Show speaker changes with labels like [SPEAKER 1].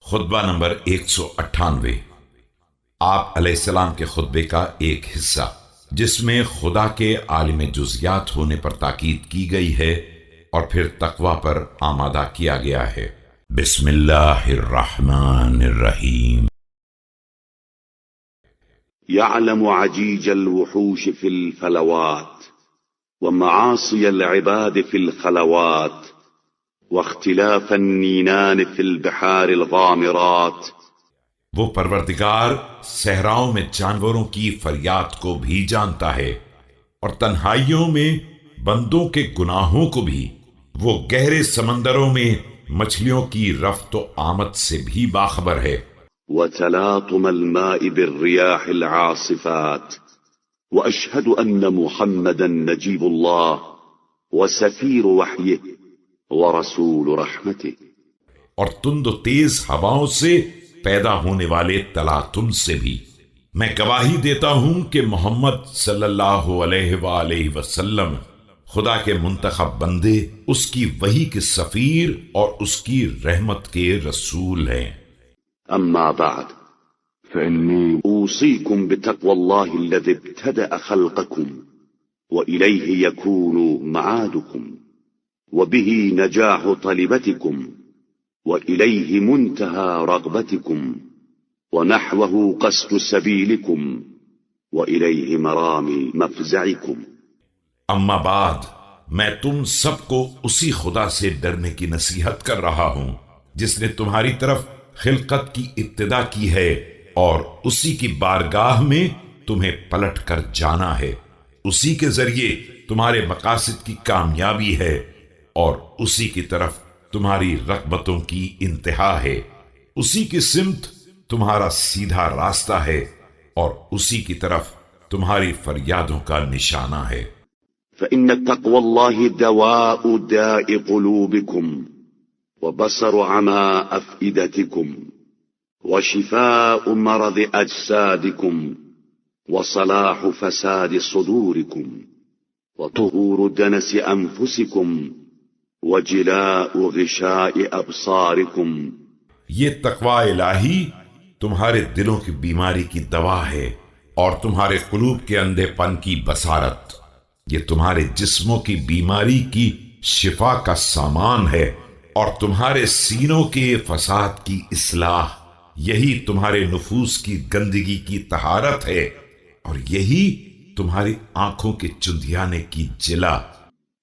[SPEAKER 1] خطبہ نمبر 198۔ آپ علیہ السلام کے خطبے کا ایک حصہ جس میں خدا کے عالم جزیات ہونے پر تاکید کی گئی ہے اور پھر تقوی پر آمادہ کیا گیا ہے۔ بسم اللہ الرحمن الرحیم۔
[SPEAKER 2] يعلم عجيج الوحوش في الفلوات ومعاصي العباد في الخلوات واختلاف النينان في البحار الغامرات۔
[SPEAKER 1] وہ پروردگار صحراؤں میں جانوروں کی فریاد کو بھی جانتا ہے اور تنہائیوں میں بندوں کے گناہوں کو بھی۔ وہ گہرے سمندروں میں مچھلیوں کی رفت و آمد سے بھی باخبر ہے۔
[SPEAKER 2] وتلاطم الماء بالرياح العاصفات وأشهد أن محمدا نجيب الله وسفير وحيه ورسول رحمته۔
[SPEAKER 1] اور تند و تیز ہواؤں سے پیدا ہونے والے تلاطم سے بھی میں گواہی دیتا ہوں کہ محمد صلی اللہ علیہ وآلہ وسلم خدا کے منتخب بندے، اس کی وحی کے سفیر اور اس کی رحمت کے رسول ہیں۔
[SPEAKER 2] أما بعد فإني أوصيكم بتقوى الله الذي ابتدأ خلقكم وإليه يكون معادكم وبه نجاح طلبتكم وإليه منتهى رغبتكم ونحوه قصد سبيلكم وإليه مرامي مفزعكم۔
[SPEAKER 1] اما بعد میں تم سب کو اسی خدا سے ڈرنے کی نصیحت کر رہا ہوں جس نے تمہاری طرف خلقت کی ابتدا کی ہے، اور اسی کی بارگاہ میں تمہیں پلٹ کر جانا ہے۔ اسی کے ذریعے تمہارے مقاصد کی کامیابی ہے اور اسی کی طرف تمہاری رغبتوں کی انتہا ہے۔ اسی کی سمت تمہارا سیدھا راستہ ہے اور اسی کی طرف تمہاری فریادوں کا نشانہ ہے۔
[SPEAKER 2] فإن تقوى الله دواء داء قلوبكم وبصر عمى أفئدتكم وشفاء مرض أجسادكم وصلاح فساد صدوركم وطهور دنس أنفسكم وجلاء غشاء أبصاركم۔
[SPEAKER 1] یہ تقوی الہی تمہارے دلوں کی بیماری کی دوا ہے اور تمہارے قلوب کے اندھے پن کی بصارت۔ یہ تمہارے جسموں کی بیماری کی شفا کا سامان ہے اور تمہارے سینوں کے فساد کی اصلاح۔ یہی تمہارے نفوس کی گندگی کی طہارت ہے اور یہی تمہاری آنکھوں کے چندیانے کی جلا۔